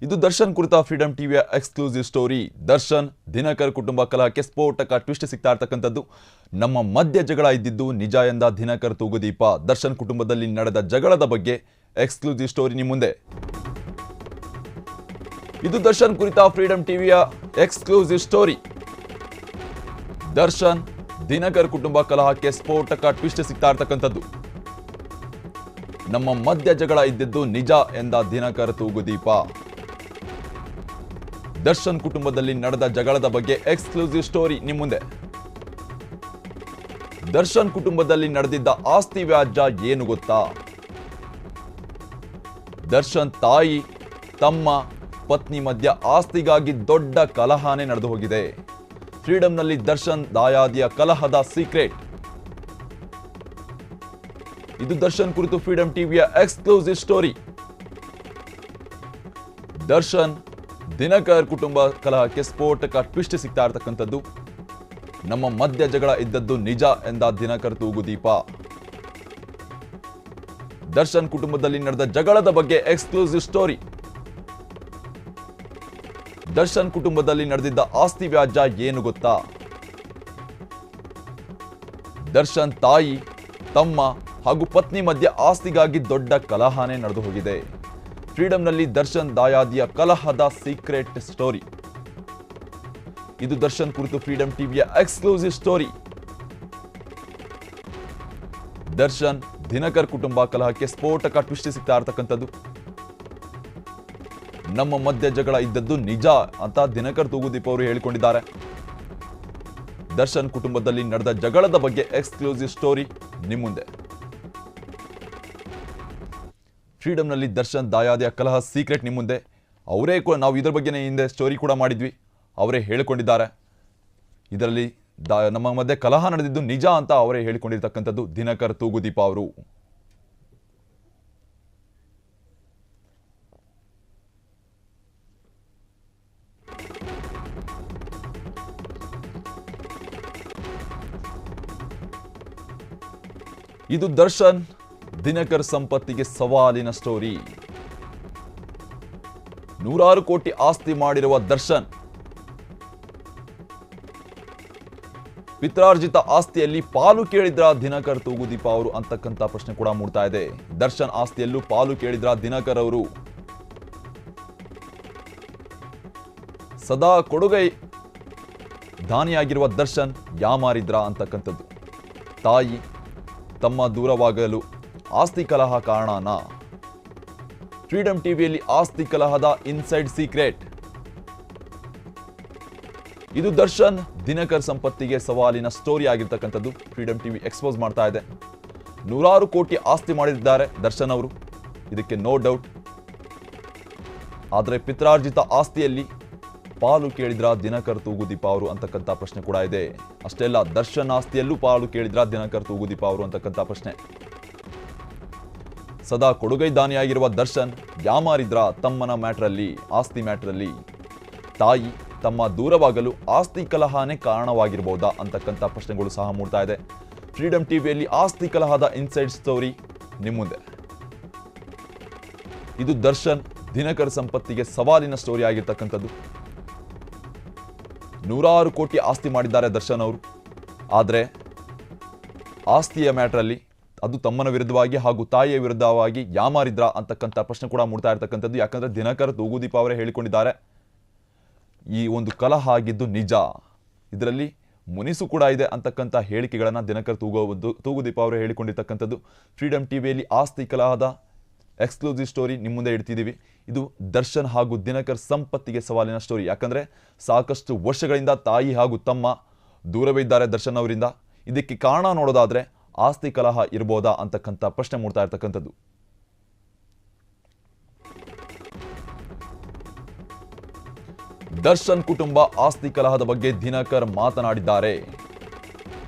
ಇದು ದರ್ಶನ್ ಕುರಿತ ಫ್ರೀಡಂ ಟಿವಿಯ ಎಕ್ಸ್ಕ್ಲೂಸಿವ್ ಸ್ಟೋರಿ. ದರ್ಶನ್ ದಿನಕರ್ ಕುಟುಂಬ ಕಲಹಕ್ಕೆ ಸ್ಫೋಟಕ ಟ್ವಿಸ್ಟ್ ಸಿಗ್ತಾ ಇರ್ತಕ್ಕಂಥದ್ದು. ನಮ್ಮ ಮಧ್ಯ ಜಗಳ ಇದ್ದಿದ್ದು ನಿಜ ಎಂದ ದಿನಕರ್ ತೂಗುದೀಪ. ದರ್ಶನ್ ಕುಟುಂಬದಲ್ಲಿ ನಡೆದ ಜಗಳದ ಬಗ್ಗೆ ಎಕ್ಸ್ಕ್ಲೂಸಿವ್ ಸ್ಟೋರಿ ನಿಮ್ಮ ಮುಂದೆ. ಇದು ದರ್ಶನ್ ಕುರಿತ ಫ್ರೀಡಂ ಟಿವಿಯ ಎಕ್ಸ್ಕ್ಲೂಸಿವ್ ಸ್ಟೋರಿ. ದರ್ಶನ್ ದಿನಕರ್ ಕುಟುಂಬ ಕಲಹಕ್ಕೆ ಸ್ಫೋಟಕ ಟ್ವಿಸ್ಟ್ ಸಿಗ್ತಾ ಇರ್ತಕ್ಕಂಥದ್ದು. ನಮ್ಮ ಮಧ್ಯ ಜಗಳ ಇದ್ದಿದ್ದು ನಿಜ ಎಂದ ದಿನಕರ್ ತೂಗುದೀಪ. ದರ್ಶನ್ ಕುಟುಂಬದಲ್ಲಿ ನಡೆದ ಜಗಳದ ಬಗ್ಗೆ ಎಕ್ಸ್ಕ್ಲೂಸಿವ್ ಸ್ಟೋರಿ ನಿಮ್ಮ ಮುಂದೆ. ದರ್ಶನ್ ಕುಟುಂಬದಲ್ಲಿ ನಡೆದಿದ್ದ ಆಸ್ತಿ ವ್ಯಾಜ್ಯ ಏನು ಗೊತ್ತಾ? ದರ್ಶನ್ ತಾಯಿ, ತಮ್ಮ, ಪತ್ನಿ ಮಧ್ಯ ಆಸ್ತಿಗಾಗಿ ದೊಡ್ಡ ಕಲಹನೇ ನಡೆದು ಹೋಗಿದೆ. ಫ್ರೀಡಂನಲ್ಲಿ ದರ್ಶನ್ ದಾಯಾದಿಯ ಕಲಹದ ಸೀಕ್ರೆಟ್. ಇದು ದರ್ಶನ್ ಕುರಿತು ಫ್ರೀಡಂ ಟಿವಿಯ ಎಕ್ಸ್ಕ್ಲೂಸಿವ್ ಸ್ಟೋರಿ. ದರ್ಶನ್ ದಿನಕರ್ ಕುಟುಂಬ ಕಲಹಕ್ಕೆ ಸ್ಫೋಟಕ ಟ್ವಿಸ್ಟ್ ಸಿಗ್ತಾ ಇರ್ತಕ್ಕಂಥದ್ದು. ನಮ್ಮ ಮಧ್ಯ ಜಗಳ ಇದ್ದದ್ದು ನಿಜ ಎಂದ ದಿನಕರ್ ತೂಗುದೀಪ. ದರ್ಶನ್ ಕುಟುಂಬದಲ್ಲಿ ನಡೆದ ಜಗಳದ ಬಗ್ಗೆ ಎಕ್ಸ್ಕ್ಲೂಸಿವ್ ಸ್ಟೋರಿ. ದರ್ಶನ್ ಕುಟುಂಬದಲ್ಲಿ ನಡೆದಿದ್ದ ಆಸ್ತಿ ವ್ಯಾಜ್ಯ ಏನು ಗೊತ್ತಾ? ದರ್ಶನ್ ತಾಯಿ, ತಮ್ಮ ಹಾಗೂ ಪತ್ನಿ ಮಧ್ಯ ಆಸ್ತಿಗಾಗಿ ದೊಡ್ಡ ಕಲಹನೇ ನಡೆದು ಹೋಗಿದೆ. ಫ್ರೀಡಂನಲ್ಲಿ ದರ್ಶನ್ ದಾಯಾದಿಯ ಕಲಹದ ಸೀಕ್ರೆಟ್ ಸ್ಟೋರಿ. ಇದು ದರ್ಶನ್ ಕುರಿತು ಫ್ರೀಡಂ ಟಿವಿಯ ಎಕ್ಸ್ಕ್ಲೂಸಿವ್ ಸ್ಟೋರಿ. ದರ್ಶನ್ ದಿನಕರ್ ಕುಟುಂಬ ಕಲಹಕ್ಕೆ ಸ್ಫೋಟಕ ಟ್ವಿಸ್ಟ್ ಸಿಗ್ತಾ ಇರ್ತಕ್ಕಂಥದ್ದು. ನಮ್ಮ ಮಧ್ಯ ಜಗಳ ಇದ್ದದ್ದು ನಿಜ ಅಂತ ದಿನಕರ್ ತೂಗುದೀಪ ಅವರು ಹೇಳಿಕೊಂಡಿದ್ದಾರೆ. ದರ್ಶನ್ ಕುಟುಂಬದಲ್ಲಿ ನಡೆದ ಜಗಳದ ಬಗ್ಗೆ ಎಕ್ಸ್ಕ್ಲೂಸಿವ್ ಸ್ಟೋರಿ ನಿಮ್ಮ ಮುಂದೆ. ಫ್ರೀಡಂನಲ್ಲಿ ದರ್ಶನ್ ದಾಯಾದಿಯ ಕಲಹ ಸೀಕ್ರೆಟ್ ನಿಮ್ಮ ಮುಂದೆ. ಅವರೇ ನಾವು ಇದರ ಬಗ್ಗೆ ಹಿಂದೆ ಸ್ಟೋರಿ ಕೂಡ ಮಾಡಿದ್ವಿ. ಅವರೇ ಹೇಳಿಕೊಂಡಿದ್ದಾರೆ. ಇದರಲ್ಲಿ ನಮ್ಮ ಮಧ್ಯೆ ಕಲಹ ನಡೆದಿದ್ದು ನಿಜ ಅಂತ ಅವರೇ ಹೇಳಿಕೊಂಡಿರ್ತಕ್ಕಂಥದ್ದು ದಿನಕರ್ ತೂಗುದೀಪ ಅವರು. ಇದು ದರ್ಶನ್ ದಿನಕರ್ ಸಂಪತ್ತಿಗೆ ಸವಾಲಿನ ಸ್ಟೋರಿ. 100 ಕೋಟಿ ಆಸ್ತಿ ಮಾಡಿರುವ ದರ್ಶನ್ ಪಿತ್ರಾರ್ಜಿತ ಆಸ್ತಿಯಲ್ಲಿ ಪಾಲು ಕೇಳಿದ್ರ ದಿನಕರ್ ತೂಗುದೀಪ ಅವರು ಅಂತಕ್ಕಂಥ ಪ್ರಶ್ನೆ ಕೂಡ ಮೂಡ್ತಾ ಇದೆ. ದರ್ಶನ್ ಆಸ್ತಿಯಲ್ಲೂ ಪಾಲು ಕೇಳಿದ್ರ ದಿನಕರ್ ಅವರು. ಸದಾ ಕೊಡುಗೈ ದಾನಿಯಾಗಿರುವ ದರ್ಶನ್ ಯಾಮಾರಿದ್ರ ಅಂತಕ್ಕಂಥದ್ದು. ತಾಯಿ, ತಮ್ಮ ದೂರವಾಗಲು ಆಸ್ತಿ ಕಲಹ ಕಾರಣನಾ? ಫ್ರೀಡಂ ಟಿವಿಯಲ್ಲಿ ಆಸ್ತಿ ಕಲಹದ ಇನ್ಸೈಡ್ ಸೀಕ್ರೆಟ್. ಇದು ದರ್ಶನ್ ದಿನಕರ್ ಸಂಪತ್ತಿಗೆ ಸವಾಲಿನ ಸ್ಟೋರಿ ಆಗಿರ್ತಕ್ಕಂಥದ್ದು. ಫ್ರೀಡಂ ಟಿವಿ ಎಕ್ಸ್ಪೋಸ್ ಮಾಡ್ತಾ ಇದೆ. 100 ಕೋಟಿ ಆಸ್ತಿ ಮಾಡಿದ್ದಾರೆ ದರ್ಶನ್ ಅವರು, ಇದಕ್ಕೆ ನೋ ಡೌಟ್. ಆದರೆ ಪಿತ್ರಾರ್ಜಿತ ಆಸ್ತಿಯಲ್ಲಿ ಪಾಲು ಕೇಳಿದ್ರ ದಿನಕರ್ ತೂಗುದೀಪ ಅವರು ಅಂತಕ್ಕಂಥ ಪ್ರಶ್ನೆ ಕೂಡ ಇದೆ. ಅಷ್ಟೇ ಅಲ್ಲ, ದರ್ಶನ್ ಆಸ್ತಿಯಲ್ಲೂ ಪಾಲು ಕೇಳಿದ್ರ ದಿನಕರ್ ತೂಗುದೀಪ ಅವರು ಅಂತಕ್ಕಂಥ ಪ್ರಶ್ನೆ. ಸದಾ ಕೊಡುಗೈ ದಾನಿಯಾಗಿರುವ ದರ್ಶನ್ ಯಾಮಾರಿದ್ರ ತಮ್ಮನ ಮ್ಯಾಟ್ರಲ್ಲಿ, ಆಸ್ತಿ ಮ್ಯಾಟ್ರಲ್ಲಿ. ತಾಯಿ, ತಮ್ಮ ದೂರವಾಗಲು ಆಸ್ತಿ ಕಲಹನೇ ಕಾರಣವಾಗಿರಬಹುದಾ ಅಂತಕ್ಕಂಥ ಪ್ರಶ್ನೆಗಳು ಸಹ ಮೂಡ್ತಾ ಇದೆ. ಫ್ರೀಡಂ ಟಿವಿಯಲ್ಲಿ ಆಸ್ತಿ ಕಲಹದ ಇನ್ಸೈಡ್ ಸ್ಟೋರಿ ನಿಮ್ಮ ಮುಂದೆ. ಇದು ದರ್ಶನ್ ದಿನಕರ್ ಸಂಪತ್ತಿಗೆ ಸವಾಲಿನ ಸ್ಟೋರಿ ಆಗಿರ್ತಕ್ಕಂಥದ್ದು. 100 ಕೋಟಿ ಆಸ್ತಿ ಮಾಡಿದ್ದಾರೆ ದರ್ಶನ್ ಅವರು. ಆದರೆ ಆಸ್ತಿಯ ಮ್ಯಾಟ್ರಲ್ಲಿ ಅದು ತಮ್ಮನ ವಿರುದ್ಧವಾಗಿ ಹಾಗೂ ತಾಯಿಯ ವಿರುದ್ಧವಾಗಿ ಯಾಮಾರಿದ್ರ ಅಂತಕ್ಕಂಥ ಪ್ರಶ್ನೆ ಕೂಡ ಮೂಡ್ತಾ ಇರ್ತಕ್ಕಂಥದ್ದು. ಯಾಕಂದ್ರೆ ದಿನಕರ್ ತೂಗುದೀಪ ಅವರೇ ಹೇಳಿಕೊಂಡಿದ್ದಾರೆ, ಈ ಒಂದು ಕಲಹ ಆಗಿದ್ದು ನಿಜ, ಇದರಲ್ಲಿ ಮುನಿಸು ಕೂಡ ಇದೆ ಅಂತಕ್ಕಂಥ ಹೇಳಿಕೆಗಳನ್ನು ದಿನಕರ್ ತೂಗುದೀಪ ಅವರು ಹೇಳಿಕೊಂಡಿರ್ತಕ್ಕಂಥದ್ದು. ಫ್ರೀಡಂ ಟಿವಿಯಲ್ಲಿ ಆಸ್ತಿ ಕಲಹದ ಎಕ್ಸ್ಕ್ಲೂಸಿವ್ ಸ್ಟೋರಿ ನಿಮ್ಮ ಮುಂದೆ ಇಡ್ತಿದ್ದೀವಿ. ಇದು ದರ್ಶನ್ ಹಾಗೂ ದಿನಕರ್ ಸಂಪತ್ತಿಗೆ ಸವಾಲಿನ ಸ್ಟೋರಿ. ಯಾಕಂದ್ರೆ ಸಾಕಷ್ಟು ವರ್ಷಗಳಿಂದ ತಾಯಿ ಹಾಗೂ ತಮ್ಮ ದೂರವೇ ಇದ್ದಾರೆ ದರ್ಶನ್ ಅವರಿಂದ. ಇದಕ್ಕೆ ಕಾರಣ ನೋಡೋದಾದ್ರೆ ಆಸ್ತಿ ಕಲಹ ಇರಬಹುದಾ ಅಂತಕ್ಕಂಥ ಪ್ರಶ್ನೆ ಮೂಡ್ತಾ ಇರ್ತಕ್ಕಂಥದ್ದು. ದರ್ಶನ್ ಕುಟುಂಬ ಆಸ್ತಿ ಕಲಹದ ಬಗ್ಗೆ ದಿನಕರ್ ಮಾತನಾಡಿದ್ದಾರೆ.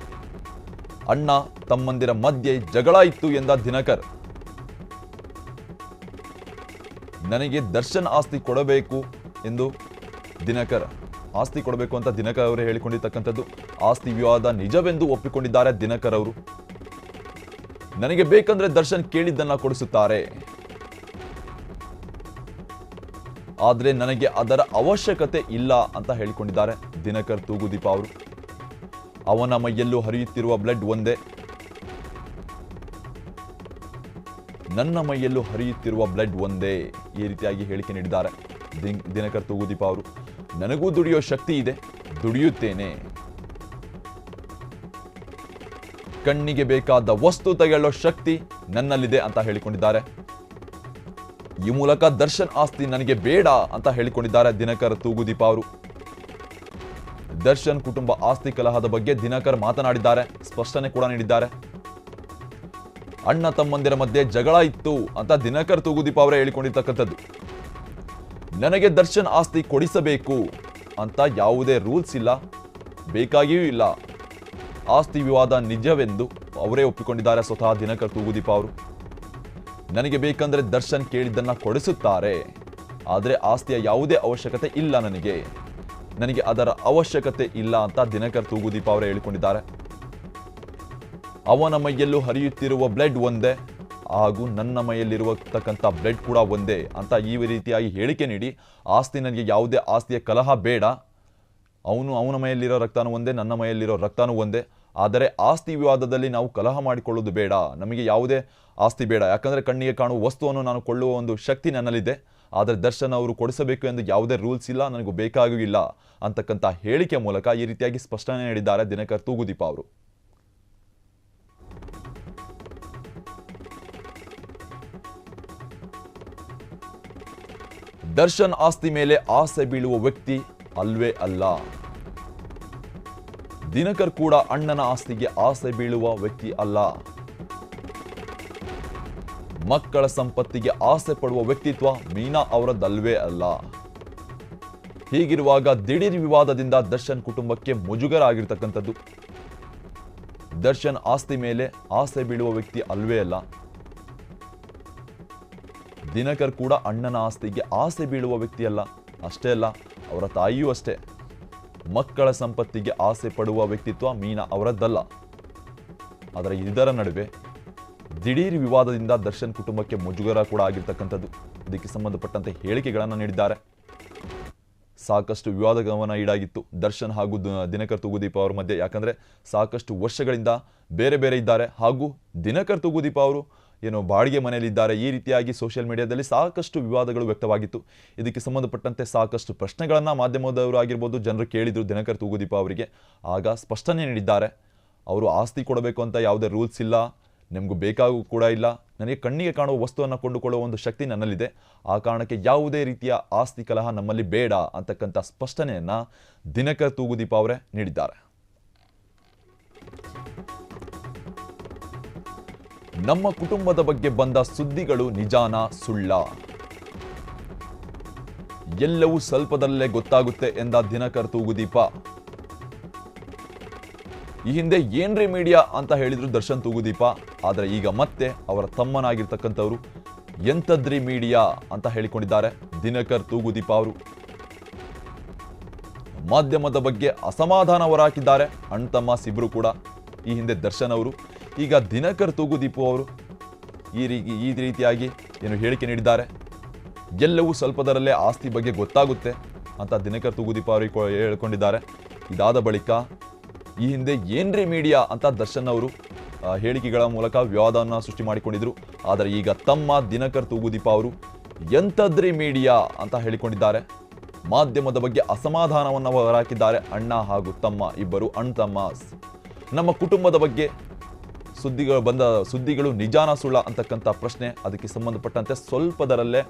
ಅಣ್ಣ ತಮ್ಮಂದಿರ ಮಧ್ಯೆ ಜಗಳ ಇತ್ತು ಎಂದ ದಿನಕರ್. ನನಗೆ ದರ್ಶನ್ ಆಸ್ತಿ ಕೊಡಬೇಕು ಎಂದು ದಿನಕರ್ ಆಸ್ತಿ ಕೊಡಬೇಕು ಅಂತ ದಿನಕರ್ ಅವರೇ ಹೇಳಿಕೊಂಡಿರ್ತಕ್ಕಂಥದ್ದು. ಆಸ್ತಿ ವಿವಾದ ನಿಜವೆಂದು ಒಪ್ಪಿಕೊಂಡಿದ್ದಾರೆ ದಿನಕರ್ ಅವರು. ನನಗೆ ಬೇಕಂದ್ರೆ ದರ್ಶನ್ ಕೇಳಿದ್ದನ್ನ ಕೊಡಿಸುತ್ತಾರೆ. ಆದರೆ ನನಗೆ ಅದರ ಅವಶ್ಯಕತೆ ಇಲ್ಲ ಅಂತ ಹೇಳಿಕೊಂಡಿದ್ದಾರೆ ದಿನಕರ್ ತೂಗುದೀಪ ಅವರು. ಅವನ ಮೈಯಲ್ಲೂ ಹರಿಯುತ್ತಿರುವ ಬ್ಲಡ್ ಒಂದೇ, ನನ್ನ ಮೈಯಲ್ಲೂ ಹರಿಯುತ್ತಿರುವ ಬ್ಲಡ್ ಒಂದೇ, ಈ ರೀತಿಯಾಗಿ ಹೇಳಿಕೆ ನೀಡಿದ್ದಾರೆ ದಿನಕರ್ ತೂಗುದೀಪ ಅವರು. ನನಗೂ ದುಡಿಯೋ ಶಕ್ತಿ ಇದೆ, ದುಡಿಯುತ್ತೇನೆ. ಕಣ್ಣಿಗೆ ಬೇಕಾದ ವಸ್ತು ತೆಗೆಯೋ ಶಕ್ತಿ ನನ್ನಲ್ಲಿದೆ ಅಂತ ಹೇಳಿಕೊಂಡಿದ್ದಾರೆ. ಈ ಮೂಲಕ ದರ್ಶನ್ ಆಸ್ತಿ ನನಗೆ ಬೇಡ ಅಂತ ಹೇಳಿಕೊಂಡಿದ್ದಾರೆ ದಿನಕರ್ ತೂಗುದೀಪ ಅವರು. ದರ್ಶನ್ ಕುಟುಂಬ ಆಸ್ತಿ ಕಲಹದ ಬಗ್ಗೆ ದಿನಕರ್ ಮಾತನಾಡಿದ್ದಾರೆ, ಸ್ಪಷ್ಟನೆ ಕೂಡ ನೀಡಿದ್ದಾರೆ. ಅಣ್ಣ ತಮ್ಮಂದಿರ ಮಧ್ಯೆ ಜಗಳ ಇತ್ತು ಅಂತ ದಿನಕರ್ ತೂಗುದೀಪ ಅವರೇ ಹೇಳಿಕೊಂಡಿರ್ತಕ್ಕಂಥದ್ದು. ನನಗೆ ದರ್ಶನ್ ಆಸ್ತಿ ಕೊಡಿಸಬೇಕು ಅಂತ ಯಾವುದೇ ರೂಲ್ಸ್ ಇಲ್ಲ, ಬೇಕಾಗಿಯೂ ಇಲ್ಲ. ಆಸ್ತಿ ವಿವಾದ ನಿಜವೆಂದು ಅವರೇ ಒಪ್ಪಿಕೊಂಡಿದ್ದಾರೆ ಸ್ವತಃ ದಿನಕರ್ ತೂಗುದೀಪ ಅವರು. ನನಗೆ ಬೇಕಂದ್ರೆ ದರ್ಶನ್ ಕೇಳಿದ್ದನ್ನ ಕೊಡಿಸುತ್ತಾರೆ, ಆದರೆ ಆಸ್ತಿಯ ಯಾವುದೇ ಅವಶ್ಯಕತೆ ಇಲ್ಲ ನನಗೆ ಅದರ ಅವಶ್ಯಕತೆ ಇಲ್ಲ ಅಂತ ದಿನಕರ್ ತೂಗುದೀಪ ಅವರೇ ಹೇಳಿಕೊಂಡಿದ್ದಾರೆ. ಅವನ ಮೈಯಲ್ಲೂ ಹರಿಯುತ್ತಿರುವ ಬ್ಲಡ್ ಒಂದೇ ಹಾಗೂ ನನ್ನ ಮೈಯಲ್ಲಿರುವತಕ್ಕಂಥ ಬ್ಲಡ್ ಕೂಡ ಒಂದೇ ಅಂತ ಈ ರೀತಿಯಾಗಿ ಹೇಳಿಕೆ ನೀಡಿ, ಆಸ್ತಿ ನನಗೆ ಯಾವುದೇ ಆಸ್ತಿಯ ಕಲಹ ಬೇಡ, ಅವನ ಮೈಯಲ್ಲಿರೋ ರಕ್ತನೂ ಒಂದೇ, ನನ್ನ ಮೈಯಲ್ಲಿರೋ ರಕ್ತನೂ ಒಂದೇ, ಆದರೆ ಆಸ್ತಿ ವಿವಾದದಲ್ಲಿ ನಾವು ಕಲಹ ಮಾಡಿಕೊಳ್ಳೋದು ಬೇಡ, ನಮಗೆ ಯಾವುದೇ ಆಸ್ತಿ ಬೇಡ, ಯಾಕಂದರೆ ಕಣ್ಣಿಗೆ ಕಾಣುವ ವಸ್ತುವನ್ನು ನಾನು ಕೊಳ್ಳುವ ಒಂದು ಶಕ್ತಿ ನನ್ನಲ್ಲಿದೆ, ಆದರೆ ದರ್ಶನ್ ಅವರು ಕೊಡಿಸಬೇಕು ಎಂದು ಯಾವುದೇ ರೂಲ್ಸ್ ಇಲ್ಲ, ನನಗೂ ಬೇಕಾಗೂ ಇಲ್ಲ ಅಂತಕ್ಕಂಥ ಹೇಳಿಕೆ ಮೂಲಕ ಈ ರೀತಿಯಾಗಿ ಸ್ಪಷ್ಟನೆ ನೀಡಿದ್ದಾರೆ ದಿನಕರ್ ತೂಗುದೀಪ ಅವರು. ದರ್ಶನ್ ಆಸ್ತಿ ಮೇಲೆ ಆಸೆ ಬೀಳುವ ವ್ಯಕ್ತಿ ಅಲ್ವೇ ಅಲ್ಲ. ದಿನಕರ್ ಕೂಡ ಅಣ್ಣನ ಆಸ್ತಿಗೆ ಆಸೆ ಬೀಳುವ ವ್ಯಕ್ತಿ ಅಲ್ಲ. ಮಕ್ಕಳ ಸಂಪತ್ತಿಗೆ ಆಸೆ ಪಡುವ ವ್ಯಕ್ತಿತ್ವ ಮೀನಾ ಅವರದ್ದಲ್ವೇ ಅಲ್ಲ. ಹೀಗಿರುವಾಗ ದಿಢೀರ್ ವಿವಾದದಿಂದ ದರ್ಶನ್ ಕುಟುಂಬಕ್ಕೆ ಮುಜುಗರ ಆಗಿರ್ತಕ್ಕಂಥದ್ದು. ದರ್ಶನ್ ಆಸ್ತಿ ಮೇಲೆ ಆಸೆ ಬೀಳುವ ವ್ಯಕ್ತಿ ಅಲ್ವೇ ಅಲ್ಲ. ದಿನಕರ್ ಕೂಡ ಅಣ್ಣನ ಆಸ್ತಿಗೆ ಆಸೆ ಬೀಳುವ ವ್ಯಕ್ತಿಯಲ್ಲ. ಅಷ್ಟೇ ಅಲ್ಲ, ಅವರ ತಾಯಿಯೂ ಅಷ್ಟೇ. ಮಕ್ಕಳ ಸಂಪತ್ತಿಗೆ ಆಸೆ ಪಡುವ ವ್ಯಕ್ತಿತ್ವ ಮೀನಾ ಅವರದ್ದಲ್ಲ. ಆದರೆ ಇದರ ನಡುವೆ ದಿಢೀರ್ ವಿವಾದದಿಂದ ದರ್ಶನ್ ಕುಟುಂಬಕ್ಕೆ ಮುಜುಗರ ಕೂಡ ಆಗಿರ್ತಕ್ಕಂಥದ್ದು. ಇದಕ್ಕೆ ಸಂಬಂಧಪಟ್ಟಂತೆ ಹೇಳಿಕೆಗಳನ್ನು ನೀಡಿದ್ದಾರೆ. ಸಾಕಷ್ಟು ವಿವಾದ ಗಮನ ಈಡಾಗಿತ್ತು ದರ್ಶನ್ ಹಾಗೂ ದಿನಕರ್ ತೂಗುದೀಪ ಅವರ ಮಧ್ಯೆ. ಯಾಕಂದರೆ ಸಾಕಷ್ಟು ವರ್ಷಗಳಿಂದ ಬೇರೆ ಬೇರೆ ಇದ್ದಾರೆ ಹಾಗೂ ದಿನಕರ್ ತೂಗುದೀಪ ಅವರು ಏನೋ ಬಾಡಿಗೆ ಮನೆಯಲ್ಲಿದ್ದಾರೆ, ಈ ರೀತಿಯಾಗಿ ಸೋಷಿಯಲ್ ಮೀಡಿಯಾದಲ್ಲಿ ಸಾಕಷ್ಟು ವಿವಾದಗಳು ವ್ಯಕ್ತವಾಗಿತ್ತು. ಇದಕ್ಕೆ ಸಂಬಂಧಪಟ್ಟಂತೆ ಸಾಕಷ್ಟು ಪ್ರಶ್ನೆಗಳನ್ನು ಮಾಧ್ಯಮದವರು ಆಗಿರ್ಬೋದು ಜನರು ಕೇಳಿದರು ದಿನಕರ್ ತೂಗುದೀಪ ಅವರಿಗೆ. ಆಗ ಸ್ಪಷ್ಟನೆ ನೀಡಿದ್ದಾರೆ, ಅವರು ಆಸ್ತಿ ಕೊಡಬೇಕು ಅಂತ ಯಾವುದೇ ರೂಲ್ಸ್ ಇಲ್ಲ, ನಿಮಗೂ ಬೇಕಾಗೂ ಕೂಡ ಇಲ್ಲ, ನನಗೆ ಕಣ್ಣಿಗೆ ಕಾಣುವ ವಸ್ತುವನ್ನು ಕೊಂಡುಕೊಳ್ಳುವ ಒಂದು ಶಕ್ತಿ ನನ್ನಲ್ಲಿದೆ, ಆ ಕಾರಣಕ್ಕೆ ಯಾವುದೇ ರೀತಿಯ ಆಸ್ತಿ ಕಲಹ ನಮ್ಮಲ್ಲಿ ಬೇಡ ಅಂತಕ್ಕಂಥ ಸ್ಪಷ್ಟನೆಯನ್ನು ದಿನಕರ್ ತೂಗುದೀಪ ಅವರೇ ನೀಡಿದ್ದಾರೆ. ನಮ್ಮ ಕುಟುಂಬದ ಬಗ್ಗೆ ಬಂದ ಸುದ್ದಿಗಳು ನಿಜಾನ ಸುಳ್ಳ, ಎಲ್ಲವೂ ಸ್ವಲ್ಪದಲ್ಲೇ ಗೊತ್ತಾಗುತ್ತೆ ಎಂದ ದಿನಕರ್ ತೂಗುದೀಪ. ಈ ಹಿಂದೆ ಏನ್ರಿ ಮೀಡಿಯಾ ಅಂತ ಹೇಳಿದ್ರು ದರ್ಶನ್ ತೂಗುದೀಪ, ಆದರೆ ಈಗ ಮತ್ತೆ ಅವರ ತಮ್ಮನಾಗಿರ್ತಕ್ಕಂಥವ್ರು ಎಂತದ್ರಿ ಮೀಡಿಯಾ ಅಂತ ಹೇಳಿಕೊಂಡಿದ್ದಾರೆ ದಿನಕರ್ ತೂಗುದೀಪ ಅವರು. ಮಾಧ್ಯಮದ ಬಗ್ಗೆ ಅಸಮಾಧಾನ ಹೊರಹಾಕಿದ್ದಾರೆ ಅಣ್ತಮ್ಮ ಸಿಬ್ರು ಕೂಡ. ಈ ಹಿಂದೆ ದರ್ಶನ್ ಅವರು, ಈಗ ದಿನಕರ್ ತೂಗುದೀಪ ಅವರು ಈ ರೀತಿಯಾಗಿ ಏನು ಹೇಳಿಕೆ ನೀಡಿದ್ದಾರೆ. ಎಲ್ಲವೂ ಸ್ವಲ್ಪದರಲ್ಲೇ ಆಸ್ತಿ ಬಗ್ಗೆ ಗೊತ್ತಾಗುತ್ತೆ ಅಂತ ದಿನಕರ್ ತೂಗುದೀಪ ಅವರು ಹೇಳಿಕೊಂಡಿದ್ದಾರೆ. ಇದಾದ ಬಳಿಕ ಈ ಹಿಂದೆ ಏನ್ರಿ ಮೀಡಿಯಾ ಅಂತ ದರ್ಶನ್ ಅವರು ಹೇಳಿಕೆಗಳ ಮೂಲಕ ವಿವಾದವನ್ನು ಸೃಷ್ಟಿ ಮಾಡಿಕೊಂಡಿದ್ರು. ಆದರೆ ಈಗ ತಮ್ಮ ದಿನಕರ್ ತೂಗುದೀಪ ಅವರು ಎಂತದ್ರಿ ಮೀಡಿಯಾ ಅಂತ ಹೇಳಿಕೊಂಡಿದ್ದಾರೆ. ಮಾಧ್ಯಮದ ಬಗ್ಗೆ ಅಸಮಾಧಾನವನ್ನು ಹೊರಹಾಕಿದ್ದಾರೆ ಅಣ್ಣ ಹಾಗೂ ತಮ್ಮ, ಇಬ್ಬರು ಅಣ್ತಮ್ಮ. ನಮ್ಮ ಕುಟುಂಬದ ಬಗ್ಗೆ ಸುದ್ದಿಗಳು ನಿಜಾನ ಸುಳ್ಳ ಅಂತಕ್ಕಂಥ ಪ್ರಶ್ನೆ, ಅದಕ್ಕೆ ಸಂಬಂಧಪಟ್ಟಂತೆ ಸ್ವಲ್ಪದರಲ್ಲೇ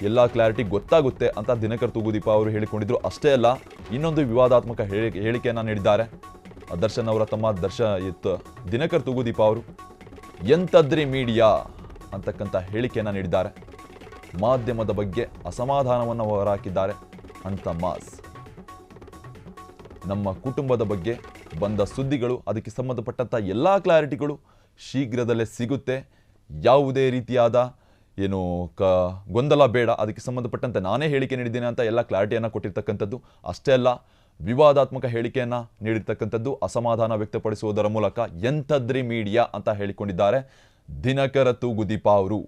ಎಲ್ಲ ಕ್ಲಾರಿಟಿ ಗೊತ್ತಾಗುತ್ತೆ ಅಂತ ದಿನಕರ್ ತೂಗುದೀಪ ಅವರು ಹೇಳಿಕೊಂಡಿದ್ರು. ಅಷ್ಟೇ ಅಲ್ಲ, ಇನ್ನೊಂದು ವಿವಾದಾತ್ಮಕ ಹೇಳಿಕೆಯನ್ನು ನೀಡಿದ್ದಾರೆ ದರ್ಶನ್ ಅವರ ತಮ್ಮ ದಿನಕರ್ ತೂಗುದೀಪ ಅವರು. ಎಂತದ್ರಿ ಮೀಡಿಯಾ ಅಂತಕ್ಕಂಥ ಹೇಳಿಕೆಯನ್ನು ನೀಡಿದ್ದಾರೆ. ಮಾಧ್ಯಮದ ಬಗ್ಗೆ ಅಸಮಾಧಾನವನ್ನು ಹೊರಹಾಕಿದ್ದಾರೆ ಅಣ್ತಮ್ಮಾಸ್. ನಮ್ಮ ಕುಟುಂಬದ ಬಗ್ಗೆ ಬಂದ ಸುದ್ದಿಗಳು, ಅದಕ್ಕೆ ಸಂಬಂಧಪಟ್ಟಂಥ ಎಲ್ಲ ಕ್ಲಾರಿಟಿಗಳು ಶೀಘ್ರದಲ್ಲೇ ಸಿಗುತ್ತೆ. ಯಾವುದೇ ರೀತಿಯಾದ ಏನು ಗೊಂದಲ ಬೇಡ, ಅದಕ್ಕೆ ಸಂಬಂಧಪಟ್ಟಂತೆ ನಾನೇ ಹೇಳಿಕೆ ನೀಡಿದ್ದೇನೆ ಅಂತ ಎಲ್ಲ ಕ್ಲಾರಿಟಿಯನ್ನು ಕೊಟ್ಟಿರ್ತಕ್ಕಂಥದ್ದು. ಅಷ್ಟೇ ಅಲ್ಲ, ವಿವಾದಾತ್ಮಕ ಹೇಳಿಕೆಯನ್ನು ನೀಡಿರ್ತಕ್ಕಂಥದ್ದು, ಅಸಮಾಧಾನ ವ್ಯಕ್ತಪಡಿಸುವುದರ ಮೂಲಕ ಎಂತದ್ರಿ ಮೀಡಿಯಾ ಅಂತ ಹೇಳಿಕೊಂಡಿದ್ದಾರೆ ದಿನಕರ್ ತೂಗುದೀಪ ಅವರು.